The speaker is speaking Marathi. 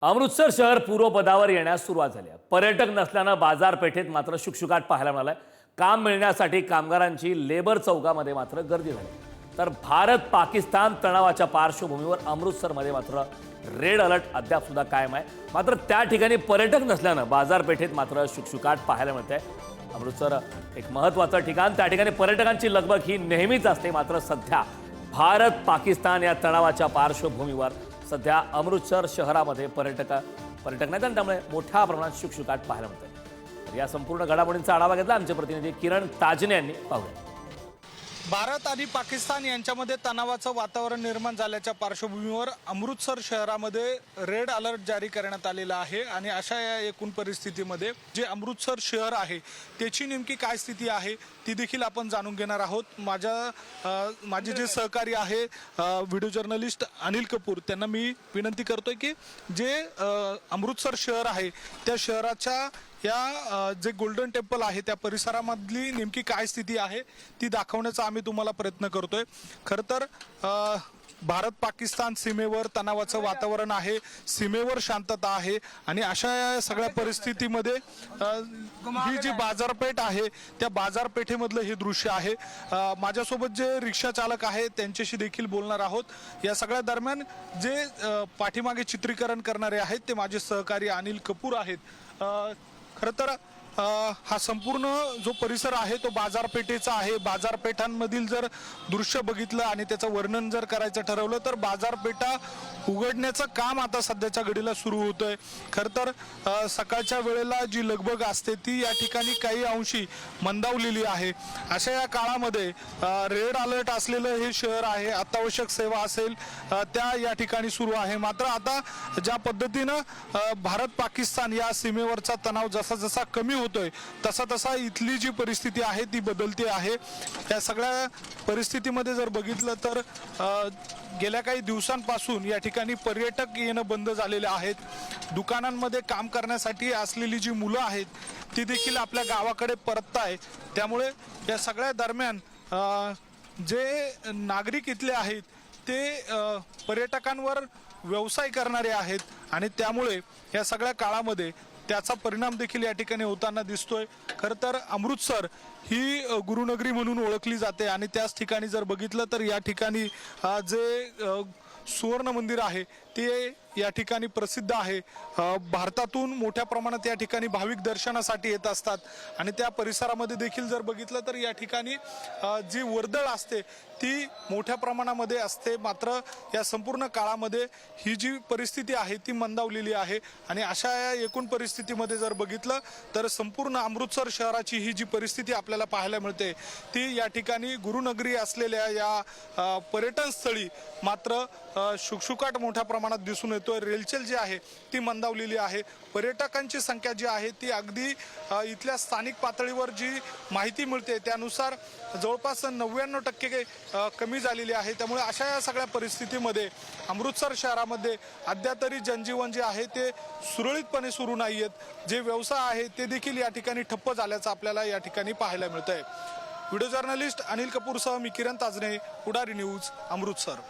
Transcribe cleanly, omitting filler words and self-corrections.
अमृतसर शहर पूर्वपदावर येण्यास सुरुवात झाली आहे। पर्यटक नसल्यानं बाजारपेठेत मात्र शुकशुकाट पाहायला मिळालाय। काम मिळण्यासाठी कामगारांची लेबर चौकामध्ये मात्र गर्दी झाली। तर भारत पाकिस्तान तणावाच्या पार्श्वभूमीवर अमृतसरमध्ये मात्र रेड अलर्ट अद्याप सुद्धा कायम आहे। मात्र त्या ठिकाणी पर्यटक नसल्यानं बाजारपेठेत मात्र शुकशुकाट पाहायला मिळते। अमृतसर एक महत्त्वाचं ठिकाण, त्या ठिकाणी पर्यटकांची लगबग ही नेहमीच असते। मात्र सध्या भारत पाकिस्तान या तणावाच्या पार्श्वभूमीवर सध्या अमृतसर शहरामध्ये पर्यटक नाही, त्यामुळे मोठ्या प्रमाणात शुकशुकाट पाहायला मिळते। तर या संपूर्ण घडामोडींचा आढावा घेतला आमचे प्रतिनिधी किरण ताजने यांनी। पाहूया। भारत आणि पाकिस्तान यांच्यामध्ये तणावाचं वातावरण निर्माण झाल्याच्या पार्श्वभूमीवर अमृतसर शहरामध्ये रेड अलर्ट जारी करण्यात आलेला आहे। आणि अशा या एकूण परिस्थितीमध्ये जे अमृतसर शहर आहे त्याची नेमकी काय स्थिती आहे ती देखील आपण जाणून घेणार आहोत। माझे जे सहकारी आहे व्हिडिओ जर्नलिस्ट अनिल कपूर, त्यांना मी विनंती करतोय की जे अमृतसर शहर आहे त्या शहराच्या या जे गोल्डन टेम्पल आहे त्या परिसरामधली नेमकी काय स्थिती आहे ती दाखवण्याचा आम्ही तुम्हाला प्रयत्न करतोय। खरं तर भारत पाकिस्तान सीमेवर तणावाचं वातावरण आहे, सीमेवर शांतता आहे आणि अशा या सगळ्या परिस्थितीमध्ये ही जी बाजारपेठ आहे त्या बाजारपेठेमधलं हे दृश्य आहे। माझ्यासोबत जे रिक्षा चालक आहे त्यांच्याशी देखील बोलणार आहोत। या सगळ्या दरम्यान जे पाठीमागे चित्रीकरण करणारे आहेत ते माझे सहकारी अनिल कपूर आहेत। खरं तर हा संपूर्ण जो परिसर आहे तो बाजारपेठेचा आहे। बाजारपेठांमधील जर दृश्य बघितलं आणि त्याचं वर्णन जर करायचं ठरवलं तर बाजारपेठा उघडण्याचं काम आता सध्याच्या घडीला सुरू होतंय। खरं तर सकाळच्या वेळेला जी लगबग असते ती या ठिकाणी काही अंशी मंदावलेली आहे। अशा या काळामध्ये रेड अलर्ट असलेलं हे शहर आहे, अत्यावश्यक सेवा असेल त्या या ठिकाणी सुरू आहे। मात्र आता ज्या पद्धतीनं भारत पाकिस्तान या सीमेवरचा तणाव जसा जसा कमी होतोय तसा तसा इथली जी परिस्थिती आहे ती बदलते आहे। या सगळ्या परिस्थितीमध्ये जर बघितलं तर गेल्या काही दिवसांपासून या ठिकाणी पर्यटक येणं बंद झालेले आहेत। दुकानांमध्ये काम करण्यासाठी असलेली जी मुलं आहेत ती देखील आपल्या गावाकडे परतताय। त्यामुळे या सगळ्या दरम्यान जे नागरिक इथले आहेत ते पर्यटकांवर व्यवसाय करणारे आहेत आणि त्यामुळे या सगळ्या काळामध्ये त्याचा परिणाम देखील या ठिकाणी होताना दिसतोय। खरं तर अमृतसर ही गुरुनगरी म्हणून ओळखली जाते आणि त्याच ठिकाणी जर बघितलं तर या ठिकाणी जे सुवर्ण मंदिर आहे ते या ठिकाणी प्रसिद्ध आहे। भारतातून मोठ्या प्रमाणात या ठिकाणी भाविक दर्शनासाठी येत असतात आणि त्या परिसरामध्ये देखील जर बघितलं तर या ठिकाणी जी वर्दळ असते ती मोठ्या प्रमाणामध्ये असते। मात्र या संपूर्ण काळामध्ये ही जी परिस्थिती आहे ती मंदावलेली आहे आणि अशा या एकूण परिस्थितीमध्ये जर बघितलं तर संपूर्ण अमृतसर शहराची ही जी परिस्थिती आपल्याला पाहायला मिळते ती या ठिकाणी गुरुनगरी असलेल्या या पर्यटन स्थळी मात्र शुकशुकाट मोठ्या प्रमाणात दिसून येतोय। रेलचेल जी आहे ती मंदावलेली आहे। पर्यटकांची संख्या जी आहे ती अगदी इथल्या स्थानिक पातळीवर जी माहिती मिळते त्यानुसार जवळपास 99% कमी झालेली आहे। त्यामुळे अशा या सगळ्या परिस्थितीमध्ये अमृतसर शहरामध्ये अद्याप तरी जनजीवन जे आहे ते सुरळीतपणे सुरू नाही आहेत। जे व्यवसाय आहे ते देखील या ठिकाणी ठप्प झाल्याचं आपल्याला या ठिकाणी पाहायला मिळतंय। व्हिडिओ जर्नलिस्ट अनिल कपूरसह मी किरण ताजने, पुढारी न्यूज, अमृतसर।